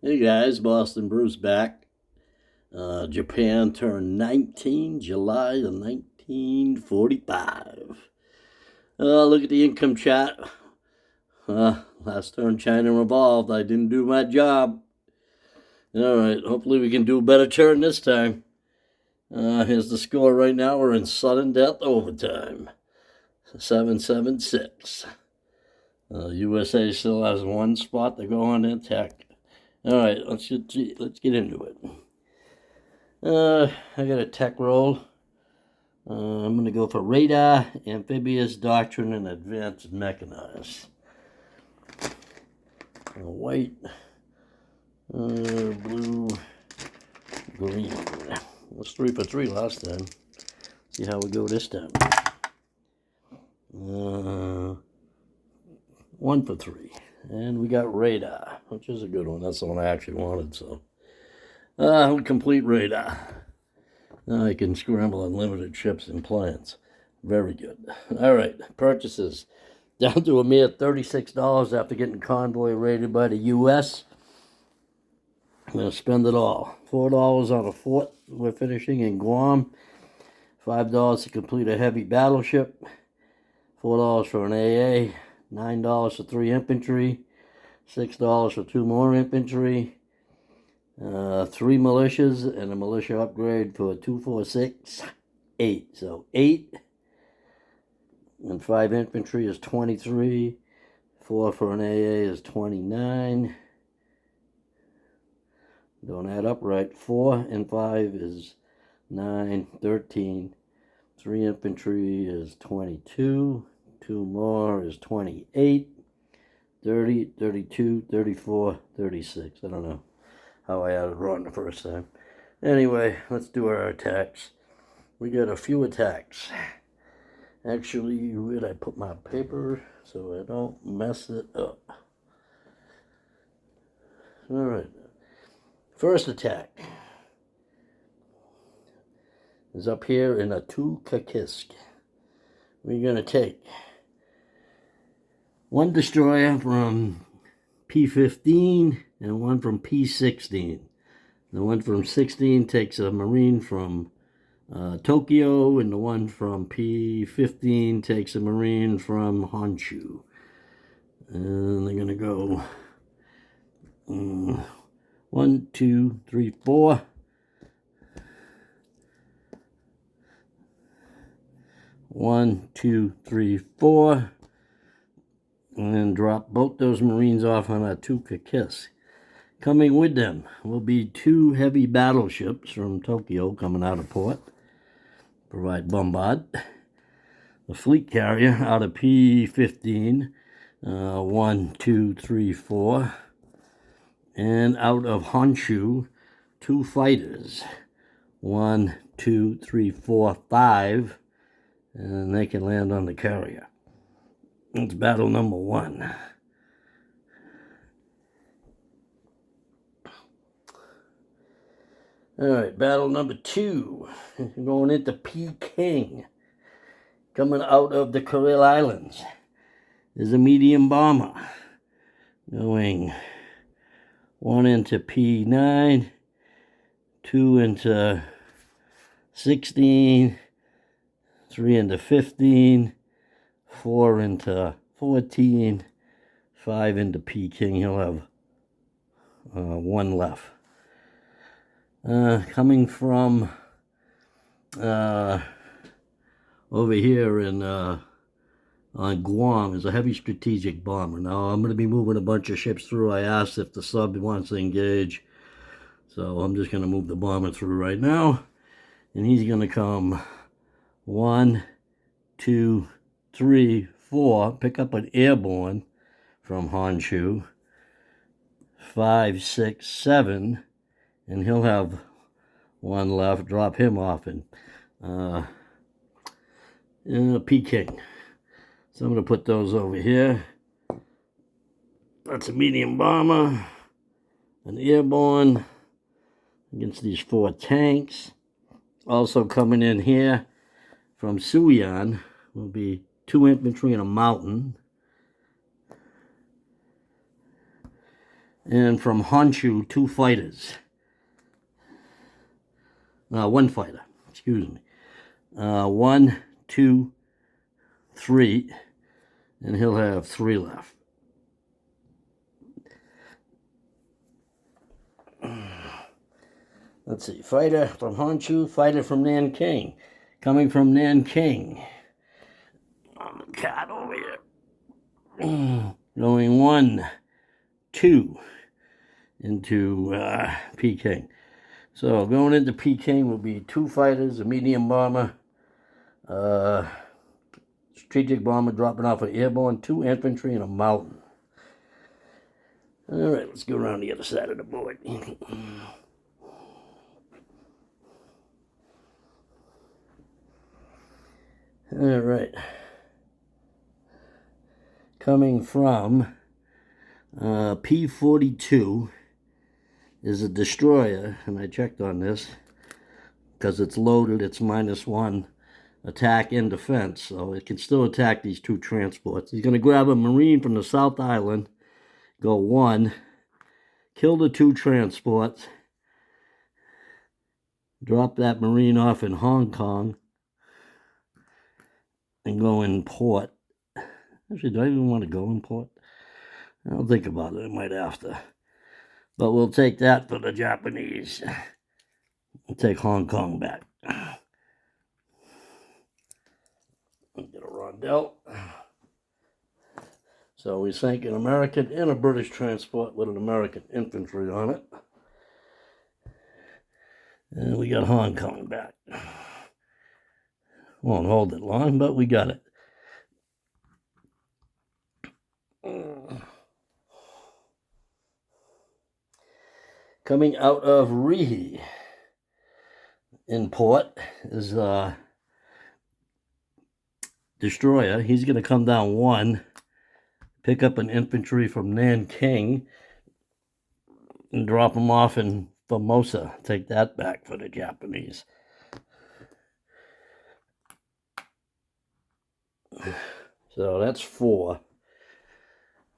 Hey guys, Boston Bruce back. Japan turned 19 July of 1945. Look at the income chart. Last turn China revolved. I didn't do my job. All right, hopefully we can do a better turn this time. Here's the score right now. We're in sudden death overtime. 7-7-6. USA still has one spot to go on attack. All right, let's get into it. I got a tech roll. I'm going to go for radar, amphibious, doctrine, and advanced mechanized. White, blue, green. It was 3 for 3 last time. See how we go this time. 1 for 3. And we got radar, which is a good one. That's the one I actually wanted, so. Complete radar. Now I can scramble unlimited ships and plans. Very good. All right, purchases. Down to a mere $36 after getting convoy raided by the U.S. I'm going to spend it all. $4 on a fort we're finishing in Guam. $5 to complete a heavy battleship. $4 for an AA. $9 for 3 infantry. $6 for 2 more infantry. 3 militias and a militia upgrade for 2, 4, 6, 8. So 8 and 5 infantry is 23. 4 for an AA is 29. Don't add up right. 4 and 5 is 9, 13. 3 infantry is 22. 2 more is 28. 30, 32, 34, 36. I don't know how I added wrong the first time. Anyway, let's do our attacks. We got a few attacks. Actually, where did I put my paper so I don't mess it up? All right. First attack is up here in a Tukakisk. We're going to take 1 destroyer from P-15 and 1 from P-16. The one from 16 takes a Marine from Tokyo, and the one from P-15 takes a Marine from Honshu. And they're going to go 1, 2, 3, 4. 1, 2, 3, 4. And then drop both those Marines off on a Tukakisk. Coming with them will be 2 heavy battleships from Tokyo coming out of port. Provide bombard. The fleet carrier out of P-15. 1, 2, 3, 4. And out of Honshu, 2 fighters. 1, 2, 3, 4, 5. And they can land on the carrier. That's battle number 1. All right, battle number 2. Going into Peking. Coming out of the Kuril Islands is a medium bomber. Going 1 into P9, 2 into 16, 3 into 15, 4 into 14, 5 into Peking. He'll have 1 left. Coming from over here on Guam is a heavy strategic bomber. Now I'm going to be moving a bunch of ships through. I asked if the sub wants to engage, so I'm just going to move the bomber through right now, and he's going to come 1, 2, 3, 4. Pick up an airborne from Honshu. 5, 6, 7. And he'll have 1 left. Drop him off in Peking. So I'm going to put those over here. That's a medium bomber. An airborne against these 4 tanks. Also coming in here from Suyan will be 2 infantry and a mountain. And from Honshu, 2 fighters. One fighter, excuse me. 1, 2, 3, and he'll have 3 left. Let's see, fighter from Honshu, fighter from Nanking. Coming from Nanking. On the card over here. Going 1, 2 into Peking. So going into Peking will be 2 fighters, a medium bomber, strategic bomber dropping off an airborne, 2 infantry, and a mountain. All right, let's go around the other side of the board. All right. Coming from P-42 is a destroyer, and I checked on this because it's loaded. It's -1 attack and defense, so it can still attack these 2 transports. He's going to grab a Marine from the South Island, go 1, kill the 2 transports, drop that Marine off in Hong Kong, and go in port. Actually, do I even want to go in port? I'll think about it. I might have to. But we'll take that for the Japanese. We'll take Hong Kong back. Get a rondelle. So we sank an American and a British transport with an American infantry on it. And we got Hong Kong back. Won't hold it long, but we got it. Coming out of Rehe in port is a destroyer. He's going to come down 1, pick up an infantry from Nanking, and drop them off in Formosa. Take that back for the Japanese. So that's 4.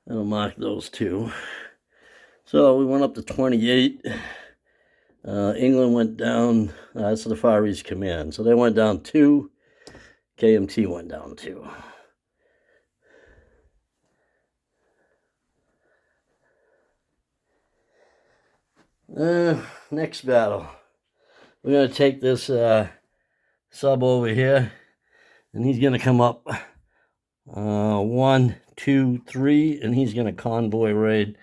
I'll mark those 2. So we went up to 28. England went down. That's the Far East Command. So they went down 2. KMT went down 2. Next battle. We're going to take this sub over here, and he's going to come up 1, 2, 3, and he's going to convoy raid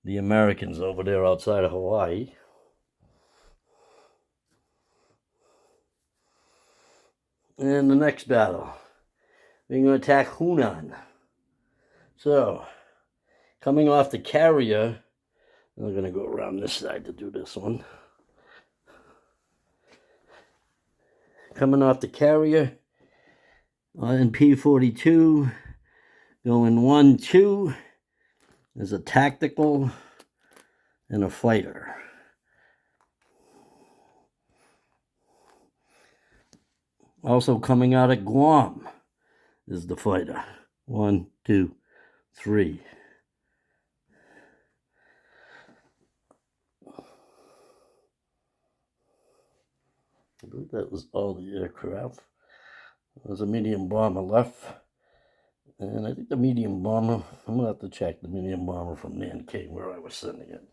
the Americans over there outside of Hawaii. And the next battle, we're going to attack Hunan. So, coming off the carrier, we're going to go around this side to do this one. Coming off the carrier in P-42, going 1, 2. There's a tactical and a fighter. Also coming out of Guam is the fighter. 1, 2, 3. I believe that was all the aircraft. There's a medium bomber left. And I think the medium bomber, I'm going to have to check the medium bomber from Nanking where I was sending it.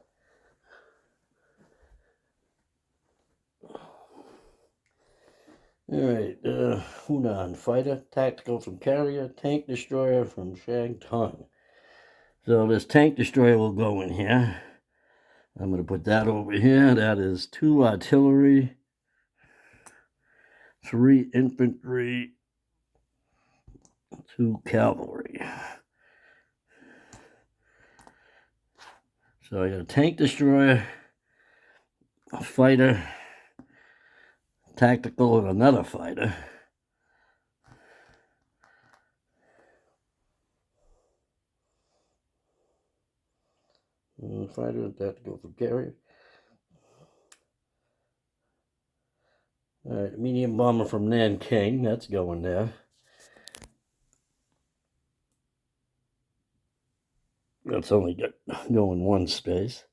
All right, Hunan fighter, tactical from carrier, tank destroyer from Shantung. So this tank destroyer will go in here. I'm going to put that over here. That is 2 artillery, 3 infantry, 2 cavalry. So I got a tank destroyer, a fighter, tactical, and another fighter. Fighter and tactical from carrier. All right, medium bomber from Nanking, that's going there. Got it's only going one space.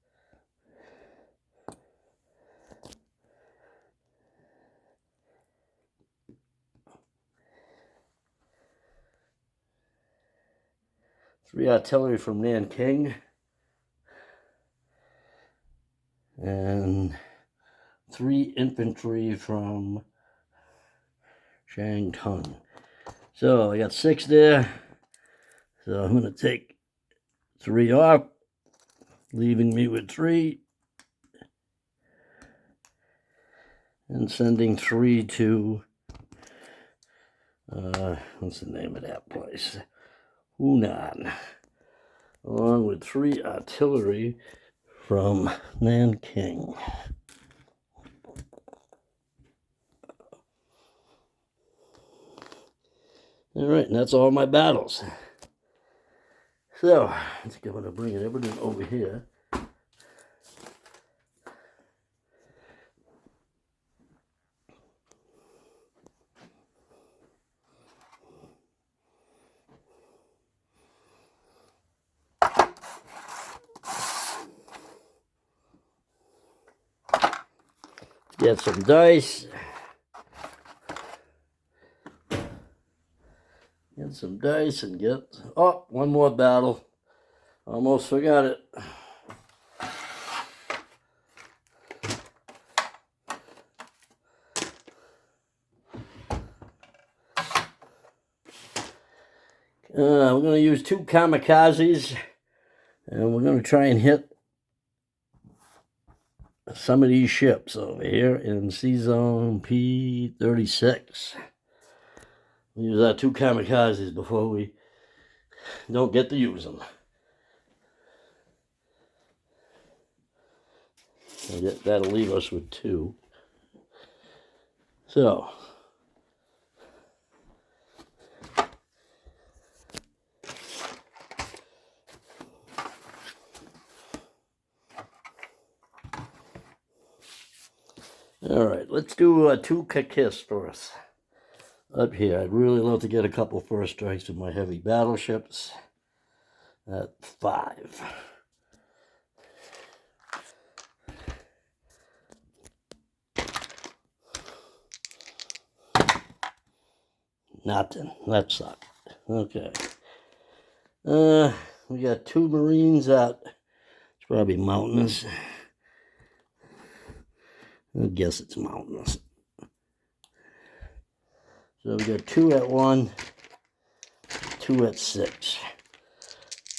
Three artillery from Nanking. And 3 infantry from Shantung. So I got 6 there. So I'm going to take 3 off, leaving me with 3. And sending 3 to, what's the name of that place? Hunan. Along with 3 artillery from Nanking. All right, and that's all my battles. So, I think I'm going to bring everything over here. Get some dice. Get some dice and get... Oh, one more battle. Almost forgot it. We're going to use 2 kamikazes. And we're going to try and hit some of these ships over here in C-Zone P36. Use our 2 kamikazes before we don't get to use them. That'll leave us with 2. So, all right, let's do 2 kakis first. Up here, I'd really love to get a couple first strikes with my heavy battleships at 5. Nothing. That sucked. Okay. We got 2 Marines at, it's probably mountainous. I guess it's mountainous. So we got 2 at 1, 2 at 6.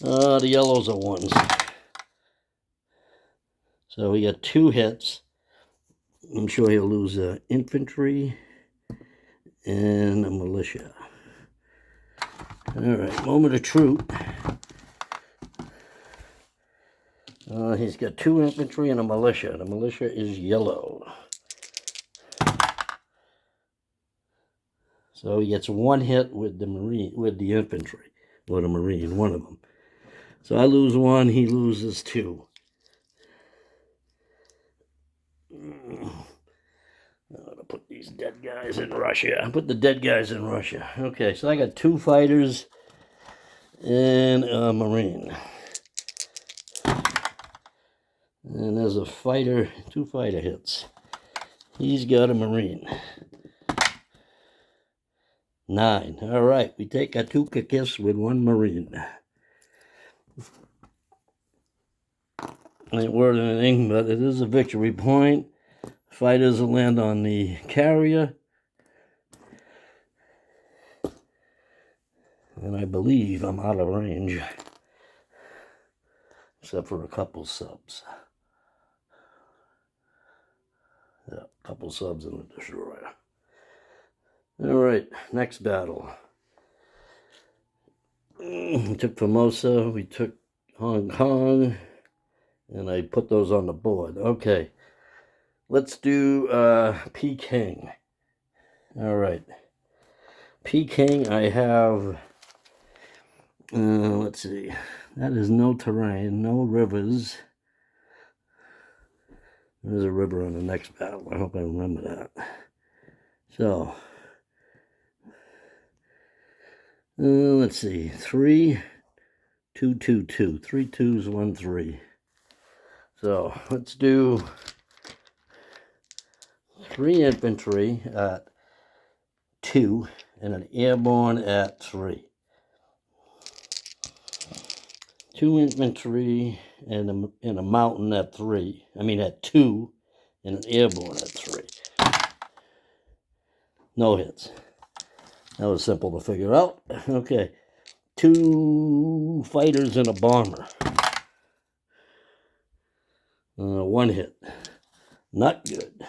The yellows are 1s. So we got 2 hits. I'm sure he'll lose infantry and a militia. All right, moment of truth. He's got 2 infantry and a militia. The militia is yellow. So he gets 1 hit with the infantry, or the Marine, one of them. So I lose 1, he loses 2. I'm going to put these dead guys in Russia. Put the dead guys in Russia. Okay, so I got 2 fighters and a Marine. And there's a fighter, 2 fighter hits. He's got a Marine. 9. All right, we take a 2 kakis with 1 Marine. Ain't worth anything, but it is a victory point. Fighters will land on the carrier. And I believe I'm out of range. Except for a couple subs. Yeah, a couple subs in the destroyer. All right, next battle. We took Formosa, we took Hong Kong, and I put those on the board. Okay, let's do Peking. All right, Peking, I have, let's see, that is no terrain, no rivers. There's a river on the next battle. I hope I remember that. So, let's see, 3, 2, 2, 2. 3 2s, 1 3. So let's do 3 infantry at 2 and an airborne at 3. 2 infantry and a mountain at 3. I mean at 2 and an airborne at 3. No hits. That was simple to figure out. Okay. 2 fighters and a bomber. 1 hit. Not good.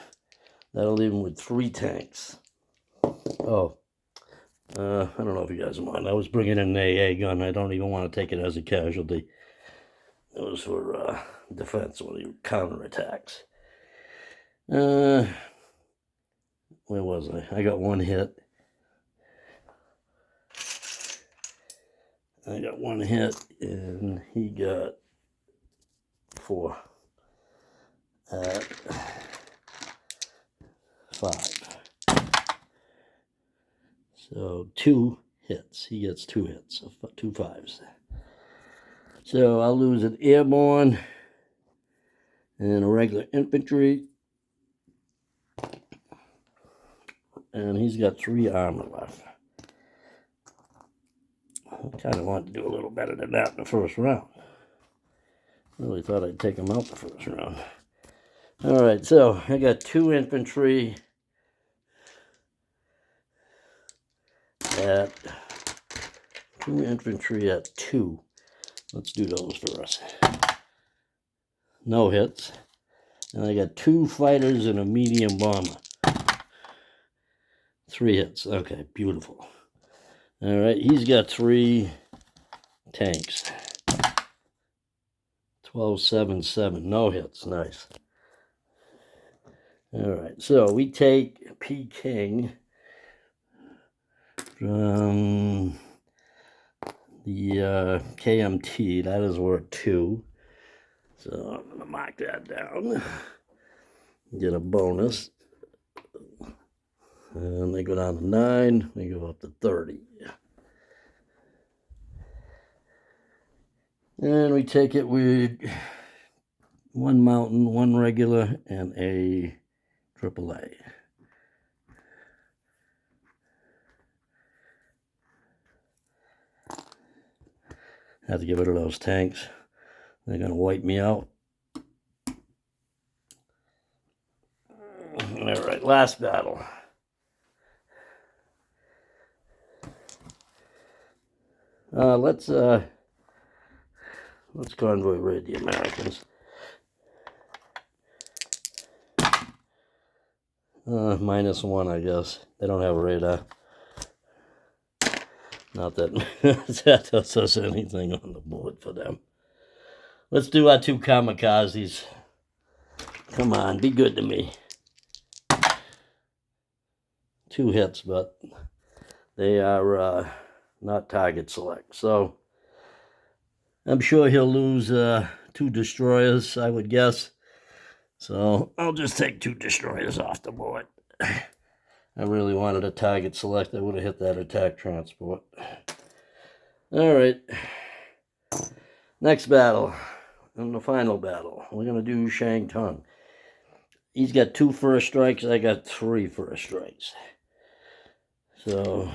That'll leave him with 3 tanks. Oh. I don't know if you guys mind. I was bringing in an AA gun. I don't even want to take it as a casualty. It was for defense when he counterattacks. Where was I? I got 1 hit. I got 1 hit, and he got 4 at 5. So 2 hits. He gets 2 hits, 2 5s. So I'll lose an airborne and a regular infantry. And he's got 3 armor left. I kind of want to do a little better than that in the first round. Really thought I'd take him out the first round. All right, so I got 2 infantry at 2. Let's do those first. No hits. And I got 2 fighters and a medium bomber. 3 hits. Okay, beautiful. All right, he's got 3 tanks. 12, 7, 7. No hits. Nice. All right, so we take Peking from the KMT. That is worth 2. So I'm going to mark that down. Get a bonus. And they go down to 9. They go up to 30. And we take it with 1 mountain, 1 regular, and a AAA. Have to get rid of those tanks. They're going to wipe me out. All right, last battle. Let's convoy raid the Americans. -1, I guess. They don't have a radar. Not that that does us anything on the board for them. Let's do our 2 kamikazes. Come on, be good to me. 2 hits, but they are not target select. So I'm sure he'll lose 2 destroyers, I would guess. So I'll just take 2 destroyers off the board. I really wanted a target select. I would have hit that attack transport. All right. Next battle. And the final battle. We're going to do Shangtung. He's got 2 first strikes. I got 3 first strikes. So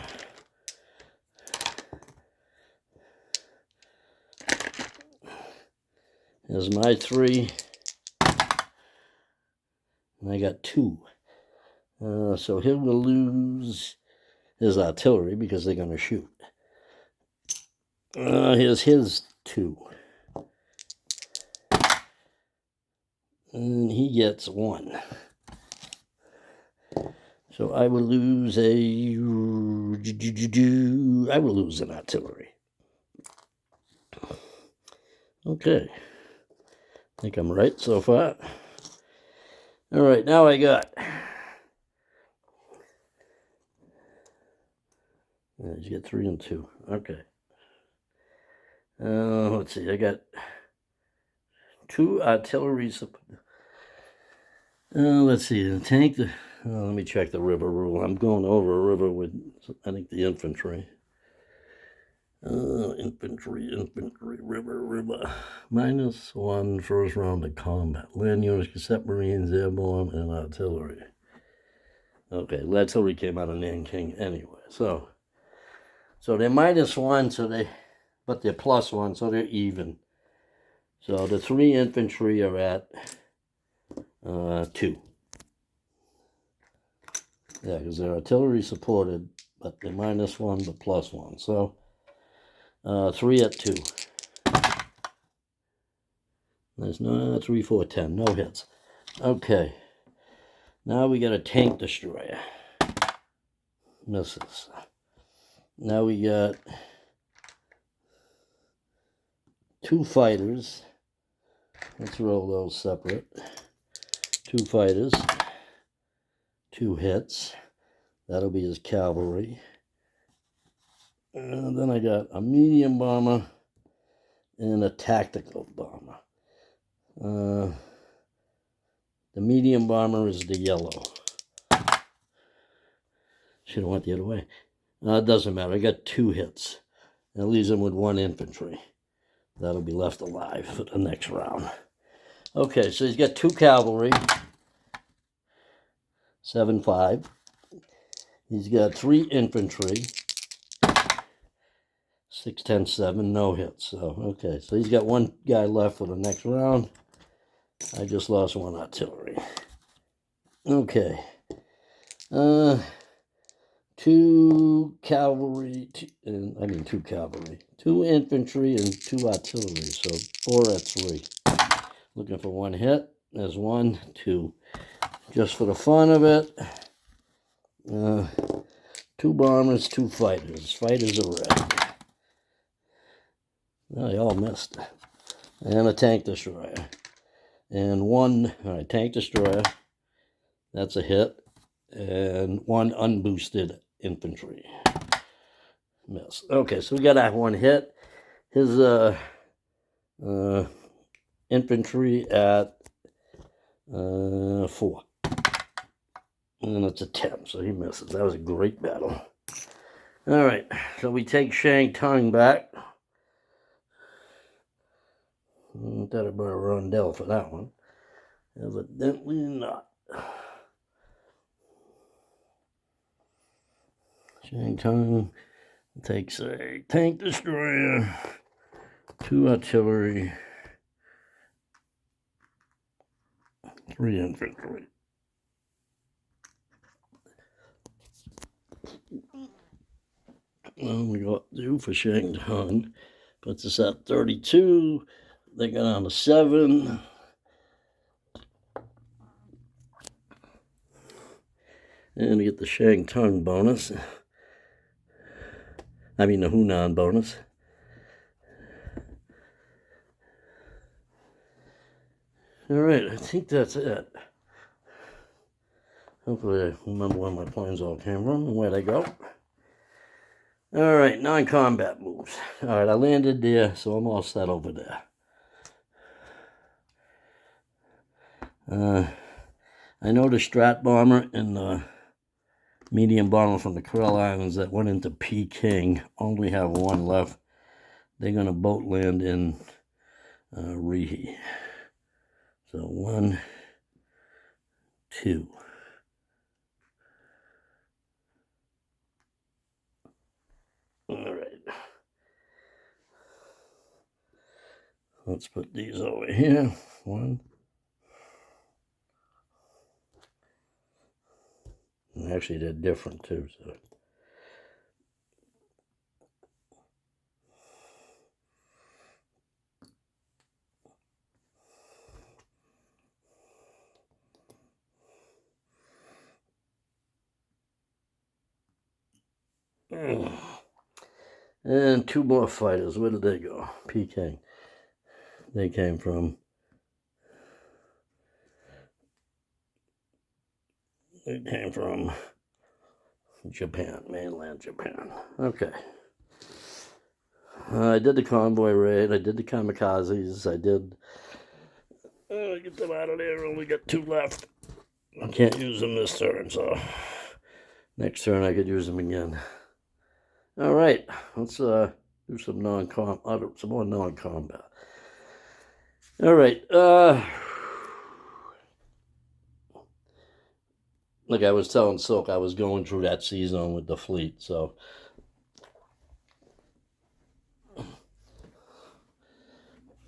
here's my 3. And I got 2. So he will lose his artillery because they're going to shoot. Here's his 2. And he gets 1. So I will lose an artillery. Okay. I think I'm right so far. All right, now I got... You get 3 and 2. Okay. Let's see. I got 2 artillery. Let's see. The tank. Let me check the river rule. I'm going over a river with, I think, the infantry. Infantry, river. -1 first round of combat. Land units, cassette marines, airborne, and artillery. Okay, artillery came out of Nanking anyway. So they're -1, but they're +1, so they're even. So the 3 infantry are at 2. Yeah, because they're artillery supported, but they're -1 but +1. So 3 at 2. There's no 3, 4, 10. No hits. Okay. Now we got a tank destroyer. Misses. Now we got 2 fighters. Let's roll those separate. 2 fighters. 2 hits. That'll be his cavalry. And then I got a medium bomber and a tactical bomber. The medium bomber is the yellow. Should have went the other way. It doesn't matter. I got 2 hits. That leaves him with 1 infantry. That'll be left alive for the next round. Okay, so he's got 2 cavalry. 7-5. He's got 3 infantry. 6, 10, 7. No hits. So, okay, so he's got 1 guy left for the next round. I just lost 1 artillery. Okay. 2 cavalry, 2 cavalry. 2 infantry and 2 artillery, so 4 at 3. Looking for 1 hit. There's 1, 2. Just for the fun of it, 2 bombers, 2 fighters. Fighters are red. Oh, they all missed. And a tank destroyer. And 1, tank destroyer. That's a hit. And 1 unboosted infantry. Miss. Okay, so we got that 1 hit. His infantry at 4. And it's a 10, so he misses. That was a great battle. All right, so we take Shantung back. Thought about a rondel for that one. Evidently not. Shantung takes a tank destroyer, 2 artillery, 3 infantry. Well, we got due for Shantung. Puts us at 32. They got on to 7. And we get the Shantung bonus. I mean the Hunan bonus. All right, I think that's it. Hopefully I remember where my planes all came from and where they go. All right, non-combat moves. All right, I landed there, so I'm all set over there. I know the Strat bomber and the medium bomber from the Kuril Islands that went into Peking only have 1 left. They're going to boat land in Rehe. So 1, 2. All right. Let's put these over here. 1. And actually, they're different too. So. And 2 more fighters. Where did they go? Peking. They came from. They came from Japan, mainland Japan. Okay. I did the convoy raid. I did the kamikazes. I did. Get them out of there. Only got 2 left. I can't use them this turn, so next turn I could use them again. All right. Let's do some some more non-combat. All right. Like I was telling Silk, I was going through that season with the fleet, so.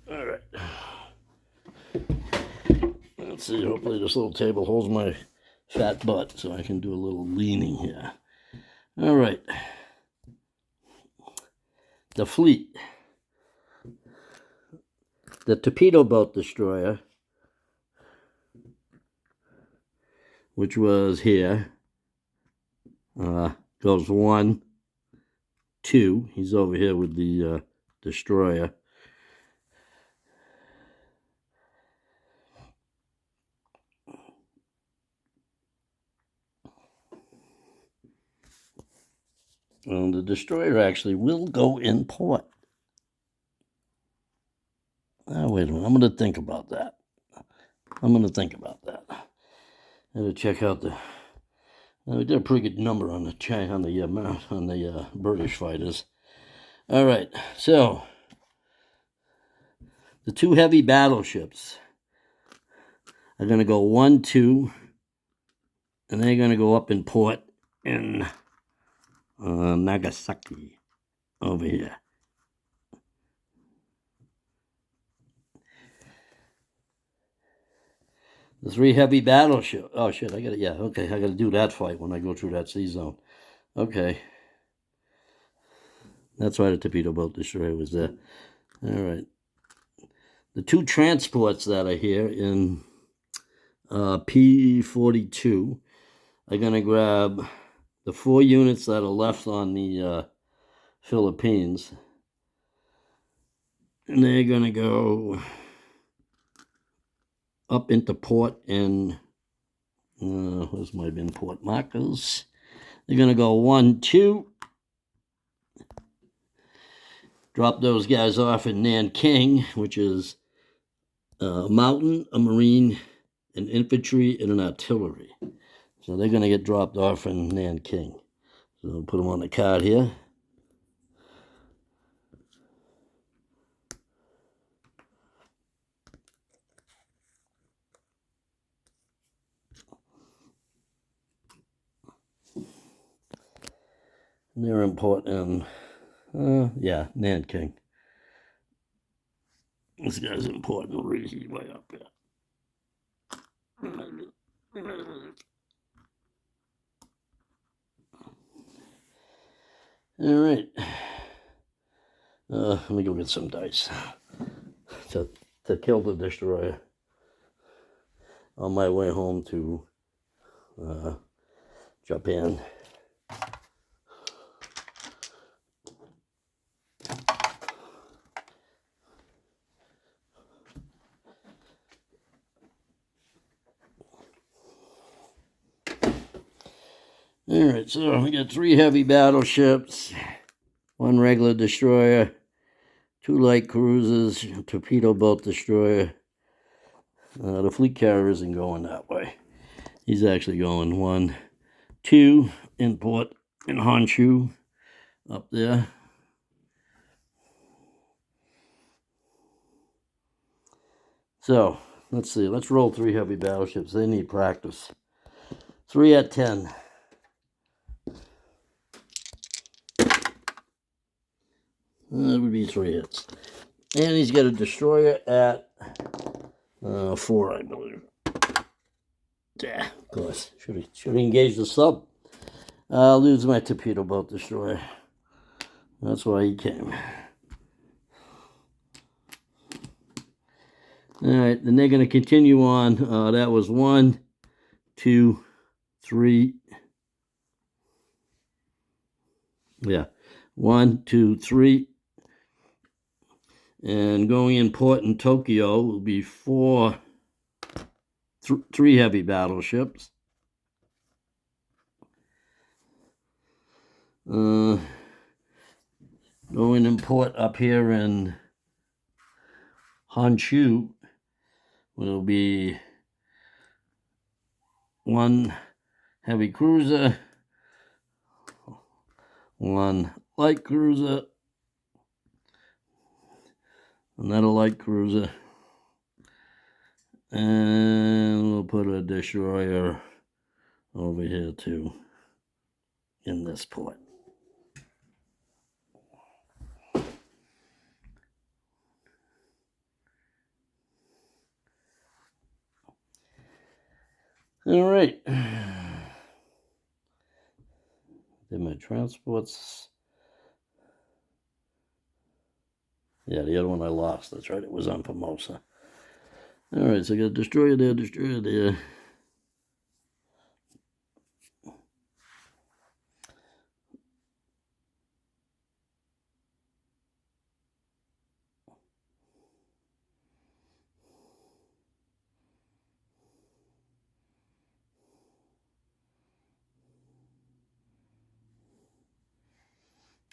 All right. Let's see. Hopefully this little table holds my fat butt so I can do a little leaning here. All right. The fleet. The torpedo boat destroyer, which was here, goes 1, 2. He's over here with the destroyer. And the destroyer actually will go in port. Oh, wait a minute. I'm going to think about that. I had to check out the. We did a pretty good number on the British fighters. All right, so the 2 heavy battleships are going to go 1, 2, and they're going to go up in port in Nagasaki over here. The 3 heavy battleships. Oh shit! I gotta do that fight when I go through that sea zone. Okay, that's why the torpedo boat destroyer was there. All right, the 2 transports that are here in P-42 are gonna grab the 4 units that are left on the Philippines, and they're gonna go up into port in where's my bin port markers? They're gonna go 1, 2, drop those guys off in Nanking, which is a mountain, a marine, an infantry, and an artillery. So they're gonna get dropped off in Nanking. So I'll put them on the card here. And they're important. Yeah, Nanking. This guy's important. Rehe way up there. All right. Let me go get some dice to kill the destroyer on my way home to Japan. All right, so we got 3 heavy battleships, 1 regular destroyer, 2 light cruisers, a torpedo boat destroyer. The fleet carrier isn't going that way. He's actually going 1, 2 in port in Honshu up there. So let's see. Let's roll 3 heavy battleships. They need practice. 3 at 10. That would be 3 hits. And he's got a destroyer at 4, I believe. Yeah, of course. Should have engaged the sub. I'll lose my torpedo boat destroyer. That's why he came. All right, then they're going to continue on. That was 1, 2, 3. Yeah, 1, 2, 3. And going in port in Tokyo will be 3 heavy battleships. Going in port up here in Honshu will be 1 heavy cruiser, 1 light cruiser, Another light cruiser. And we'll put a destroyer over here too, in this port. All right. Did my transports. Yeah, the other one I lost. That's right. It was on Formosa. All right, so I got destroyer there, destroyer there.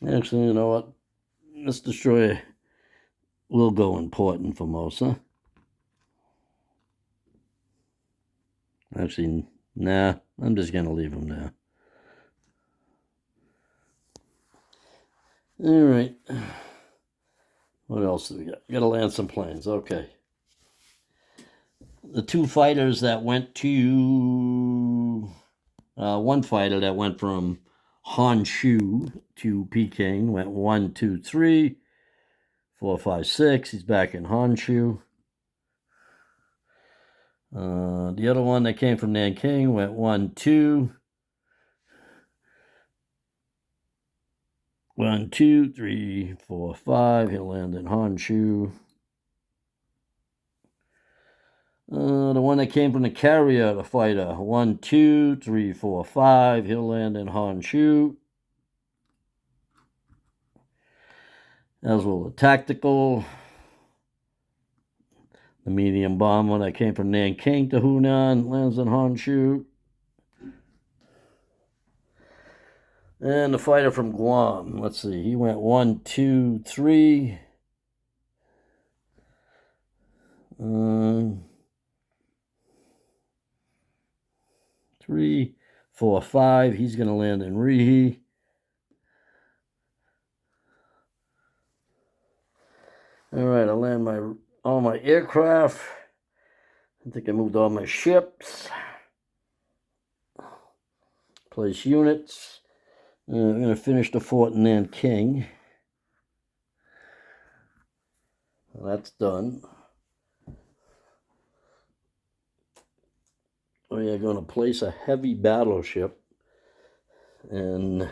Actually, you know what? This destroyer will go in port in Formosa. Actually, nah, I'm just going to leave him there. All right. What else do we got? Got to land some planes. Okay. The two fighters that went to... one fighter that went from Honshu to Peking went 1, 2, 3, 4, 5, 6. He's back in Honshu. The other one that came from Nanking went 1, 2. 1, 2, 3, 4, 5. He'll land in Honshu. The one that came from the carrier, the fighter, 1, 2, 3, 4, 5. He'll land in Honshu. As well, the tactical, the medium bomber that came from Nanking to Hunan lands in Honshu. And the fighter from Guam, let's see, he went 1, 2, 3. 3, 4, 5. He's going to land in Rehe. All right, I land all my aircraft. I think I moved all my ships. Place units. I'm going to finish the fort in Nanking. That's done. We are going to place a heavy battleship in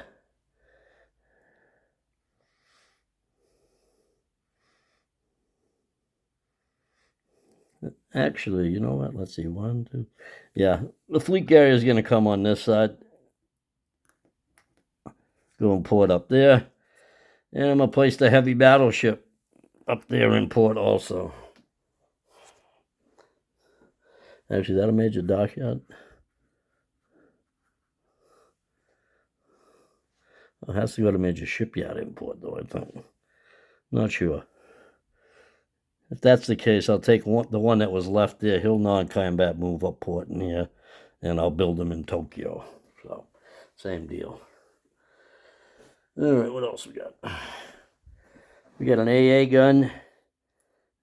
actually, you know what? Let's see. 1, 2. Yeah, the fleet carrier is going to come on this side. Go and port up there. And I'm going to place the heavy battleship up there in port also. Actually, is that a major dockyard? It has to go to major shipyard in port, though, I think. Not sure. If that's the case, I'll take the one that was left there. He'll non-combat move up port in here, and I'll build them in Tokyo. So, same deal. All right, what else we got? We got an AA gun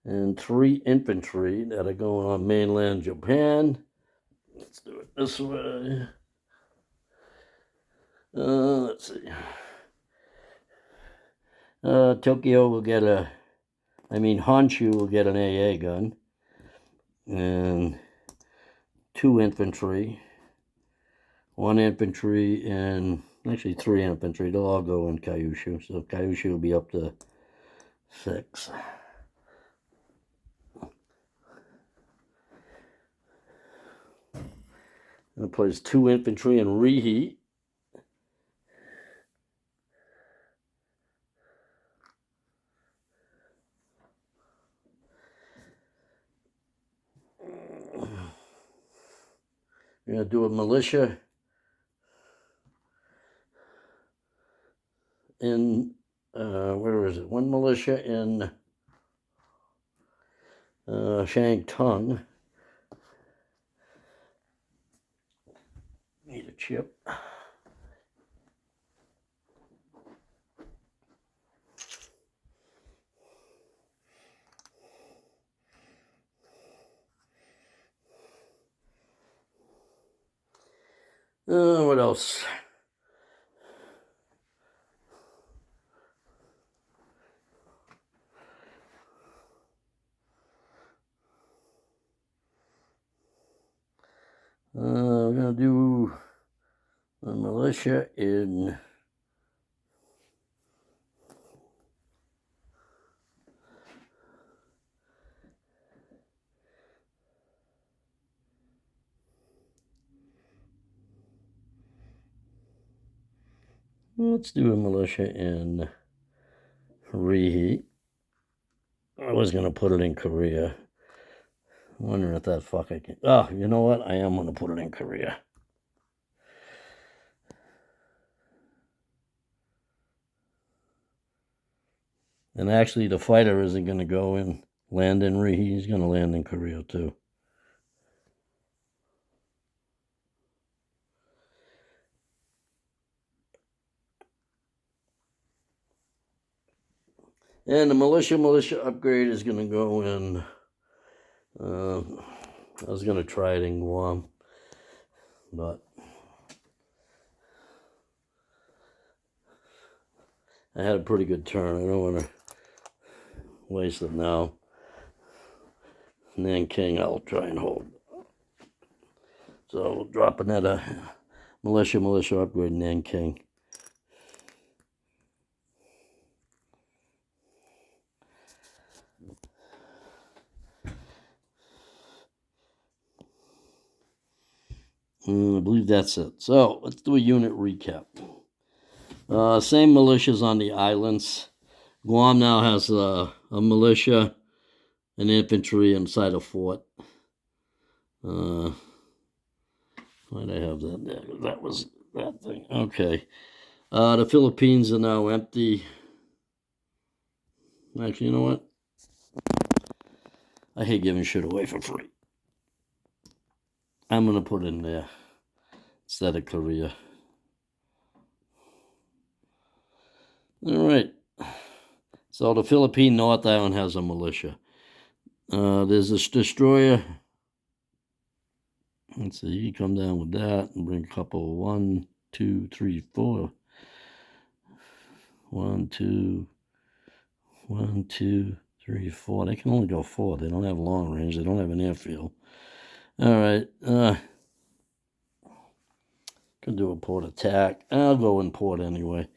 and 3 infantry that are going on mainland Japan. Let's do it this way. Let's see. Tokyo will get Honshu will get an AA gun and 2 infantry, 1 infantry, and actually 3 infantry. They'll all go in Kyushu, so Kyushu will be up to 6. And plays 2 infantry in Rehe. We're going to do a militia in, where is it? 1 militia in Shantung. Need a chip. What else? We're going to do the militia in let's do a militia in Rehe. I was going to put it in Korea. I'm wondering if that fuck I can. Oh, you know what? I am going to put it in Korea. And actually, the fighter isn't going to go in, land in Rehe. He's going to land in Korea, too. And the militia upgrade is going to go in. I was going to try it in Guam, but I had a pretty good turn. I don't want to waste it now. Nanking, I'll try and hold. So we'll drop another militia upgrade in Nanking. I believe that's it. So let's do a unit recap. Same militias on the islands. Guam now has a militia, an infantry inside a fort. Why'd I have that there? That was that thing. Okay. The Philippines are now empty. Actually, you know what? I hate giving shit away for free. I'm going to put it in there instead of Korea. All right. So the Philippine North Island has a militia. There's this destroyer. Let's see, you come down with that and bring a couple. 1, 2, 3, 4. 1, 2, 1, 2, 3, 4. They can only go 4. They don't have long range. They don't have an airfield. All right. Could do a port attack. I'll go in port anyway.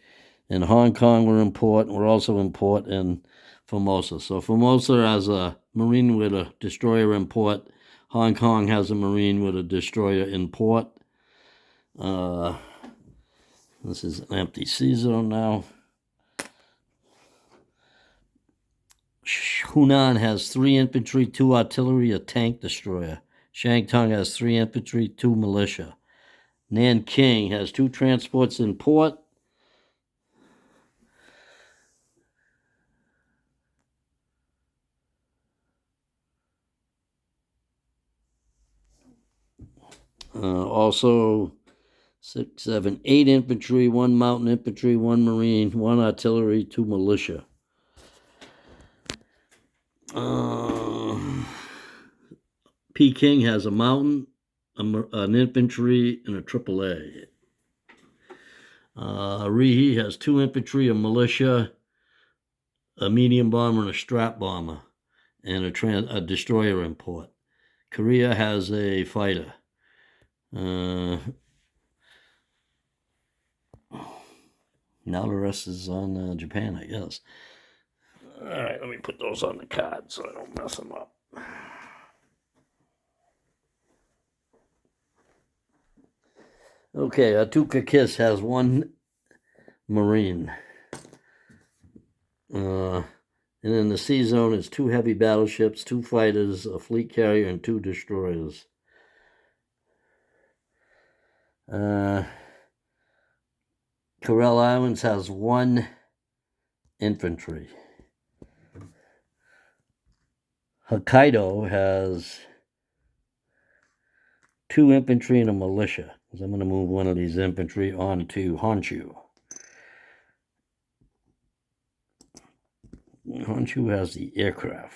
In Hong Kong, we're in port. We're also in port in Formosa. So Formosa has a marine with a destroyer in port. Hong Kong has a marine with a destroyer in port. This is an empty sea zone now. Hunan has 3 infantry, 2 artillery, a tank destroyer. Shantung has 3 infantry, 2 militia. Nanking has 2 transports in port. Also 6, 7, 8 infantry, 1 mountain infantry, 1 marine, 1 artillery, 2 militia. Peking has a mountain, an infantry, and a AAA. Rehe has 2 infantry, a militia, a medium bomber, and a strap bomber, and a destroyer in port. Korea has a fighter. Now the rest is on Japan, I guess. All right, let me put those on the card so I don't mess them up. Okay, Atuka Kiss has 1 marine. And in the sea zone, it's 2 heavy battleships, 2 fighters, a fleet carrier, and 2 destroyers. Kuril Islands has 1 infantry. Hokkaido has 2 infantry and a militia. So I'm going to move one of these infantry onto Honshu. Honshu has the aircraft.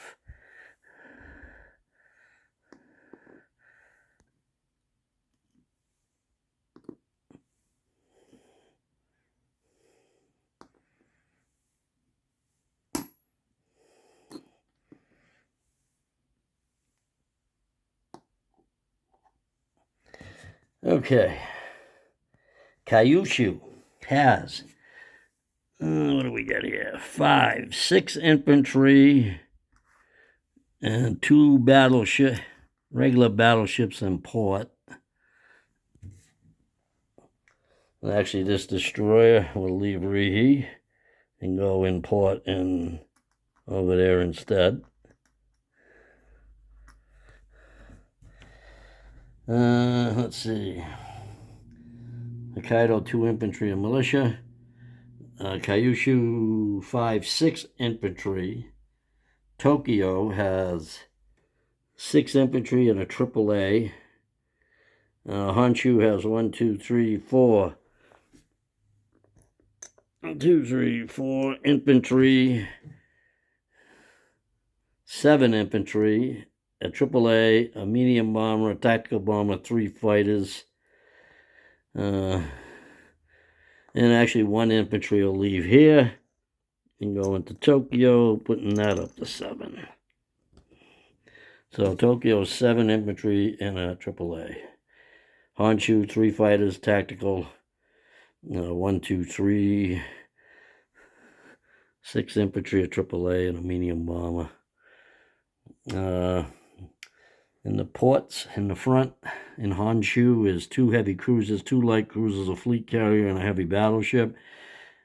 Okay. Kyushu has, what do we got here? 6 infantry, and 2 regular battleships in port. And actually, this destroyer will leave Rehe and go in port and over there instead. Let's see. Hokkaido 2 infantry and militia. Kyushu 6 infantry. Tokyo has 6 infantry and a AAA. Honshu has 1, 2, 3, 4. 2, 3, 4 infantry, 7 infantry, a AAA, a medium bomber, a tactical bomber, 3 fighters. And actually 1 infantry will leave here and go into Tokyo, putting that up to 7. So Tokyo 7 infantry and a AAA. Honshu 3 fighters, tactical, 1, 2, 3, 6 infantry, a AAA, and a medium bomber. In the ports in the front in Honshu is 2 heavy cruisers, 2 light cruisers, a fleet carrier, and a heavy battleship.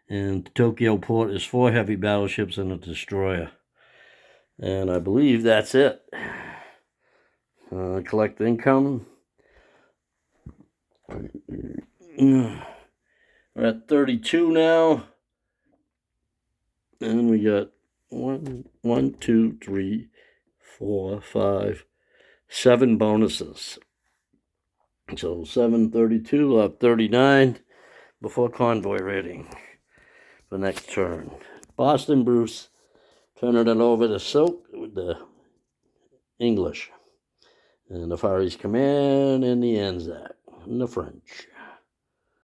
And Tokyo port is 4 heavy battleships and a destroyer. And I believe that's it. Collect income. We're at 32 now. And we got 1, 2, 3, 4, 5, 7 bonuses. So 732, we'll have 39 before convoy rating for next turn. Boston Bruce turning it over to Silk with the English. And the Far East Command and the Anzac and the French.